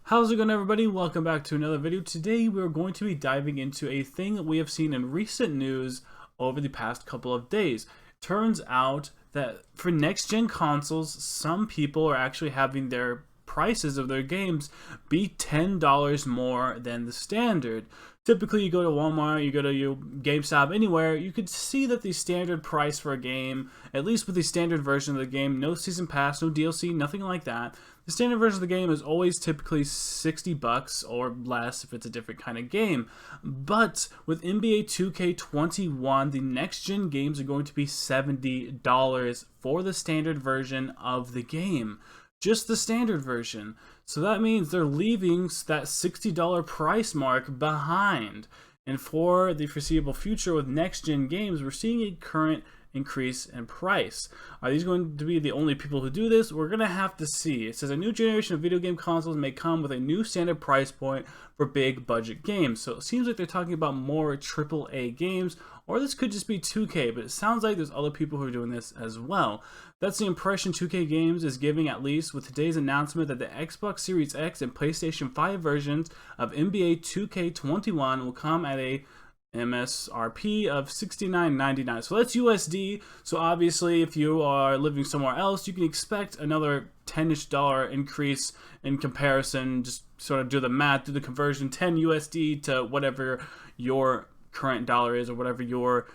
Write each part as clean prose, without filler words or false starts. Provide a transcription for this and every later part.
How's it going, everybody? Welcome back to another video. Today we're going to be diving into a thing that we have seen in recent news over the past couple of days. Turns out that for next-gen consoles, some people are actually having their prices of their games be $10 more than the standard. Typically, you go to Walmart, you go to your GameStop, anywhere, you could see that the standard price for a game, at least with the standard version of the game, no season pass, no DLC, nothing like that, the standard version of the game is always typically $60 or less if it's a different kind of game. But with NBA 2K21, the next-gen games are going to be $70 for the standard version of the game. Just the standard version. So that means they're leaving that $60 price mark behind. And for the foreseeable future with next-gen games, we're seeing a current increase in price. Are these going to be the only people who do this? We're going to have to see. It says a new generation of video game consoles may come with a new standard price point for big budget games. So it seems like they're talking about more AAA games, or this could just be 2K, but it sounds like there's other people who are doing this as well. That's the impression 2K Games is giving, at least with today's announcement that the Xbox Series X and PlayStation 5 versions of NBA 2K21 will come at a MSRP of $69.99. So that's USD. So obviously, if you are living somewhere else, you can expect another $10-ish increase in comparison. Just sort of do the math, do the conversion, 10 USD to whatever your current dollar is, or whatever your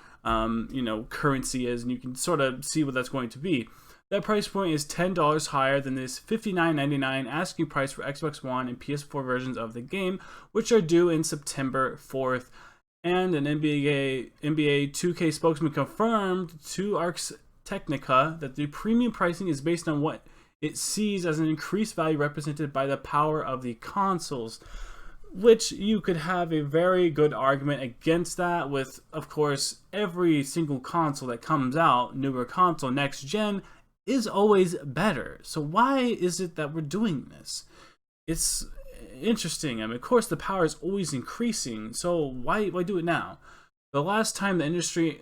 currency is, and you can sort of see what that's going to be. That price point is $10 higher than this $59.99 asking price for Xbox One and PS4 versions of the game, which are due in September 4th. And an NBA 2K spokesman confirmed to Ars Technica that the premium pricing is based on what it sees as an increased value represented by the power of the consoles, which you could have a very good argument against that with, of course, every single console that comes out, newer console, next gen, is always better. So why is it that we're doing this? It's interesting. I mean, of course, the power is always increasing, so why do it now? The last time the industry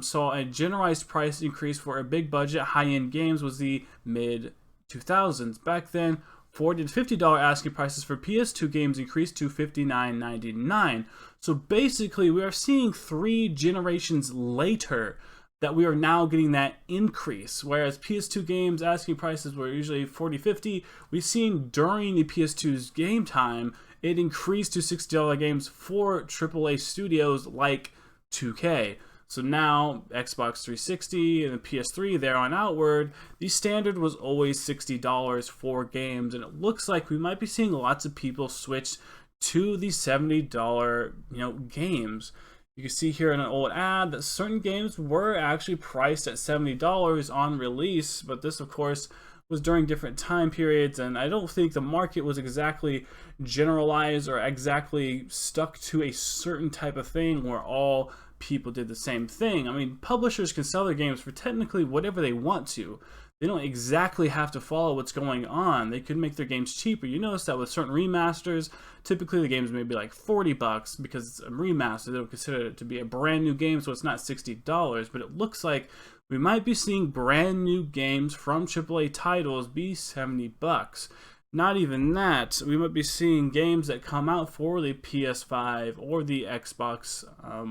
saw a generalized price increase for a big budget, high-end games was the mid-2000s. Back then, $40 to $50 asking prices for PS2 games increased to $59.99. So basically, we are seeing 3 generations later that we are now getting that increase. Whereas PS2 games asking prices were usually $40, $50, we've seen during the PS2's game time, it increased to $60 games for AAA studios like 2K. So now, Xbox 360 and the PS3, there on outward, the standard was always $60 for games, and it looks like we might be seeing lots of people switch to the $70, games. You can see here in an old ad that certain games were actually priced at $70 on release, but this, of course, was during different time periods, and I don't think the market was exactly generalized or exactly stuck to a certain type of thing where all people did the same thing. I mean, publishers can sell their games for technically whatever they want to. They don't exactly have to follow what's going on. They could make their games cheaper. You notice that with certain remasters, typically the games may be like $40 because it's a remaster. They don't consider it to be a brand new game, so it's not $60. But it looks like we might be seeing brand new games from AAA titles be $70. Not even that, we might be seeing games that come out for the PS5 or the Xbox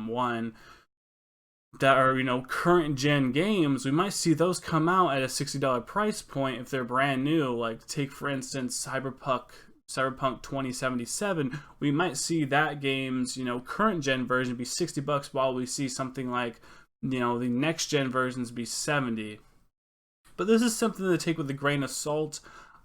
One that are, current gen games. We might see those come out at a $60 price point if they're brand new. Like, take for instance Cyberpunk 2077. We might see that game's, current gen version be $60 while we see something like, the next gen versions be $70. But this is something to take with a grain of salt,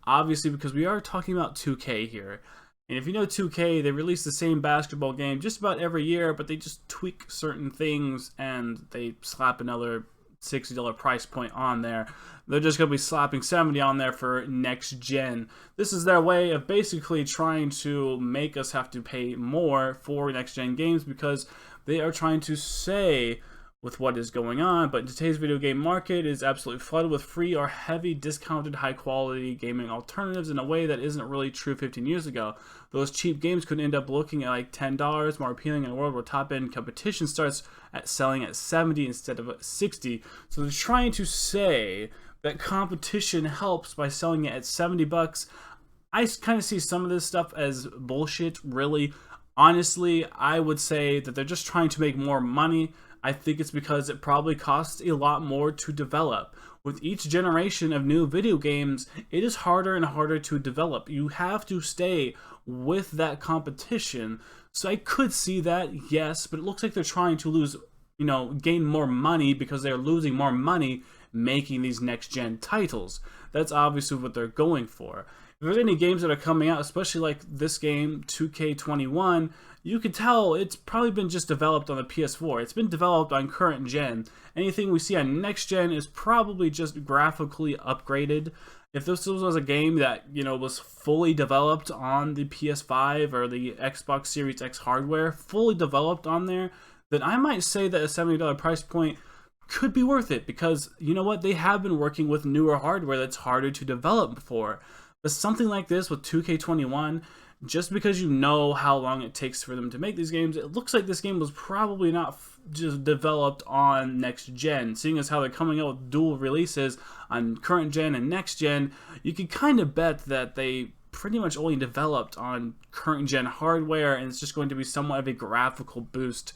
obviously, because we are talking about 2K here. And if you know 2K, they release the same basketball game just about every year, but they just tweak certain things and they slap another $60 price point on there. They're just going to be slapping $70 on there for next gen. This is their way of basically trying to make us have to pay more for next gen games because they are trying to say with what is going on, but today's video game market is absolutely flooded with free or heavy discounted high quality gaming alternatives in a way that isn't really true 15 years ago. Those cheap games could end up looking at like $10, more appealing in a world where top end competition starts at selling at $70 instead of $60. So they're trying to say that competition helps by selling it at $70. I kind of see some of this stuff as bullshit, really. Honestly, I would say that they're just trying to make more money. I think it's because it probably costs a lot more to develop. With each generation of new video games, it is harder and harder to develop. You have to stay with that competition. So I could see that, yes, but it looks like they're trying to gain more money because they're losing more money making these next-gen titles. That's obviously what they're going for. If there's any games that are coming out, especially like this game, 2K21, you can tell it's probably been just developed on the PS4. It's been developed on current gen. Anything we see on next gen is probably just graphically upgraded. If this was a game that, was fully developed on the PS5 or the Xbox Series X hardware, fully developed on there, then I might say that a $70 price point could be worth it, because you know what, they have been working with newer hardware that's harder to develop for. But something like this with 2K21, just because you know how long it takes for them to make these games, it looks like this game was probably not just developed on next gen. Seeing as how they're coming out with dual releases on current gen and next gen, you could kind of bet that they pretty much only developed on current gen hardware, and it's just going to be somewhat of a graphical boost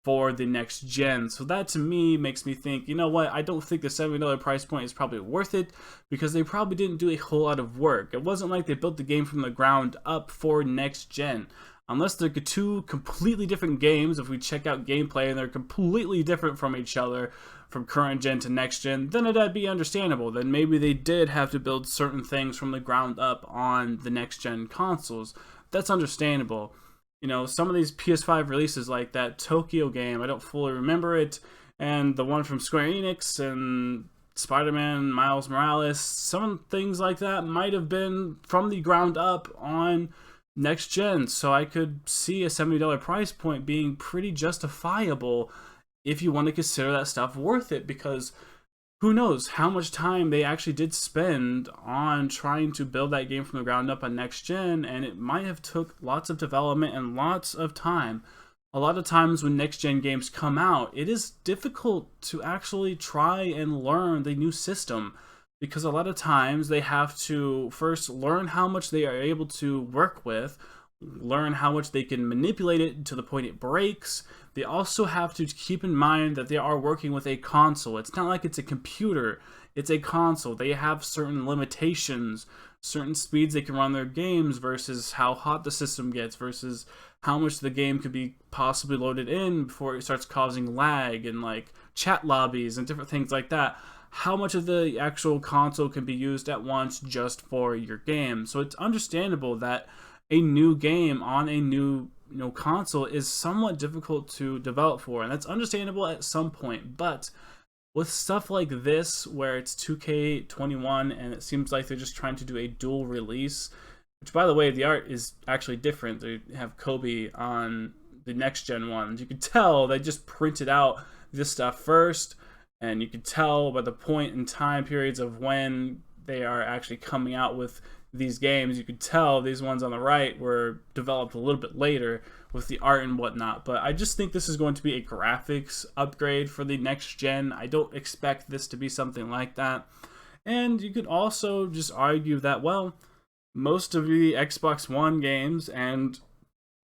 for the next gen. So that to me makes me think, you know what, I don't think the $70 price point is probably worth it, because they probably didn't do a whole lot of work. It wasn't like they built the game from the ground up for next gen. Unless they're two completely different games, if we check out gameplay and they're completely different from each other, from current gen to next gen, then that'd be understandable. Then maybe they did have to build certain things from the ground up on the next gen consoles. That's understandable. Some of these PS5 releases, like that Tokyo game, I don't fully remember it, and the one from Square Enix and Spider-Man Miles Morales, some things like that might have been from the ground up on next gen. So I could see a $70 price point being pretty justifiable if you want to consider that stuff worth it, because who knows how much time they actually did spend on trying to build that game from the ground up on next gen, and it might have took lots of development and lots of time. A lot of times when next gen games come out, it is difficult to actually try and learn the new system, because a lot of times they have to first learn how much they are able to work with, learn how much they can manipulate it to the point it breaks. They also have to keep in mind that they are working with a console. It's not like it's a computer, it's a console. They have certain limitations, certain speeds they can run their games versus how hot the system gets, versus how much the game could be possibly loaded in before it starts causing lag and like chat lobbies and different things like that. How much of the actual console can be used at once just for your game. So it's understandable that a new game on a new console is somewhat difficult to develop for, and that's understandable at some point. But with stuff like this, where it's 2K21 and it seems like they're just trying to do a dual release, which by the way, the art is actually different. They have Kobe on the next gen ones. You can tell they just printed out this stuff first, and you can tell by the point in time periods of when they are actually coming out with these games. You could tell these ones on the right were developed a little bit later with the art and whatnot. But I just think this is going to be a graphics upgrade for the next gen. I don't expect this to be something like that. And you could also just argue that, well, most of the Xbox One games and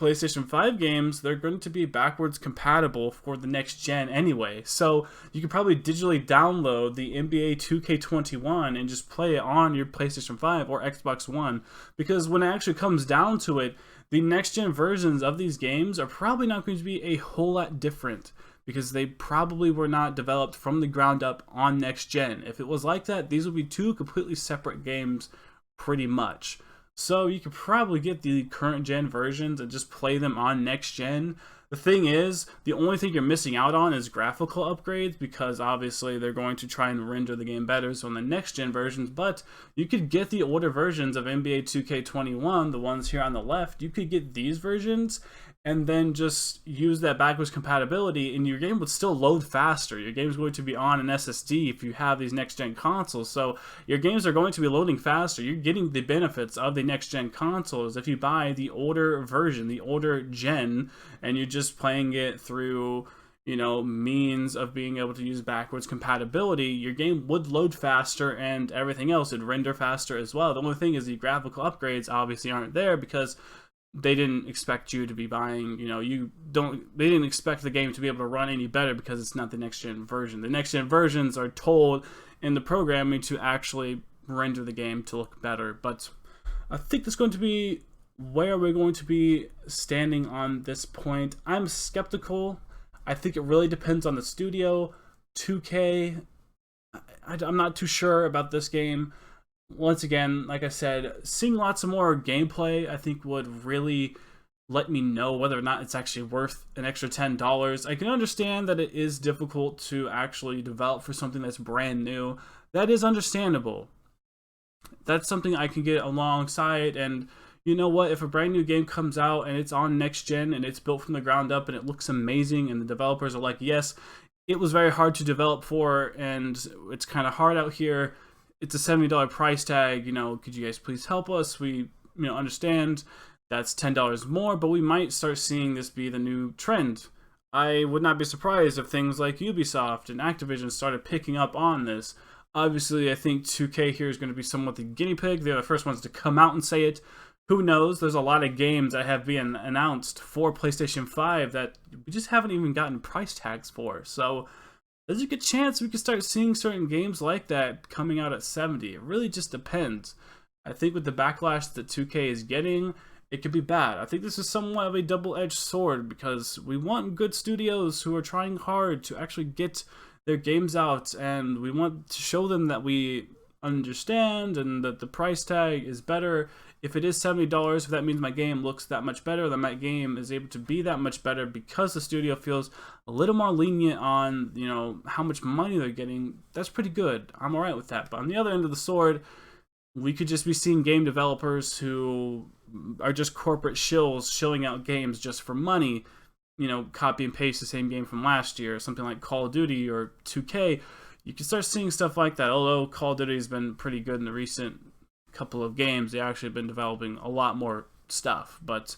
PlayStation 5 games, they're going to be backwards compatible for the next gen anyway. So you could probably digitally download the NBA 2K21 and just play it on your PlayStation 5 or Xbox One. Because when it actually comes down to it, the next gen versions of these games are probably not going to be a whole lot different, because they probably were not developed from the ground up on next gen. If it was like that, these would be two completely separate games pretty much. So you could probably get the current gen versions and just play them on next gen. The thing is, the only thing you're missing out on is graphical upgrades, because obviously they're going to try and render the game better so on the next gen versions. But you could get the older versions of NBA 2K21, the ones here on the left. You could get these versions and then just use that backwards compatibility, and your game would still load faster. Your game's going to be on an SSD if you have these next-gen consoles, so your games are going to be loading faster. You're getting the benefits of the next-gen consoles if you buy the older version, the older gen, and you're just playing it through means of being able to use backwards compatibility, your game would load faster and everything else would render faster as well. The only thing is the graphical upgrades obviously aren't there because they didn't expect you to be buying, they didn't expect the game to be able to run any better because it's not the next gen version. The next gen versions are told in the programming to actually render the game to look better. But I think that's going to be where we're going to be standing on this point. I'm skeptical. I think it really depends on the studio. 2K, I'm not too sure about this game. Once again, like I said, seeing lots of more gameplay I think would really let me know whether or not it's actually worth an extra $10. I can understand that it is difficult to actually develop for something that's brand new. That is understandable. That's something I can get alongside, and you know what, if a brand new game comes out and it's on next gen and it's built from the ground up and it looks amazing and the developers are like, yes, it was very hard to develop for and it's kind of hard out here, it's a $70 price tag, could you guys please help us? We understand that's $10 more, but we might start seeing this be the new trend. I would not be surprised if things like Ubisoft and Activision started picking up on this. Obviously, I think 2K here is going to be somewhat the guinea pig. They're the first ones to come out and say it. Who knows? There's a lot of games that have been announced for PlayStation 5 that we just haven't even gotten price tags for. So there's a good chance we could start seeing certain games like that coming out at $70. It really just depends. I think with the backlash that 2K is getting, it could be bad. I think this is somewhat of a double-edged sword because we want good studios who are trying hard to actually get their games out, and we want to show them that we understand and that the price tag is better. If it is $70, if that means my game looks that much better, then my game is able to be that much better because the studio feels a little more lenient on, how much money they're getting. That's pretty good. I'm alright with that. But on the other end of the sword, we could just be seeing game developers who are just corporate shills shilling out games just for money, copy and paste the same game from last year, something like Call of Duty or 2K. You can start seeing stuff like that. Although Call of Duty has been pretty good in the recent couple of games, they actually have been developing a lot more stuff. But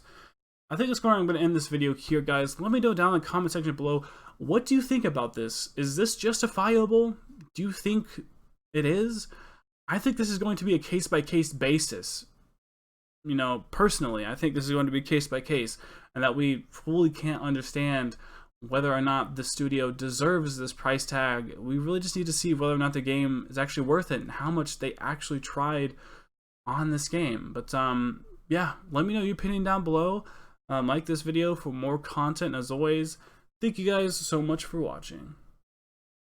I think that's where I'm going to end this video here, guys. Let me know down in the comment section below, what do you think about this? Is this justifiable? Do you think it is? I think this is going to be a case-by-case basis. Personally, I think this is going to be case by case, and that we fully can't understand whether or not the studio deserves this price tag. We really just need to see whether or not the game is actually worth it and how much they actually tried on this game. But yeah, let me know your opinion down below. Like this video for more content. As always, thank you guys so much for watching.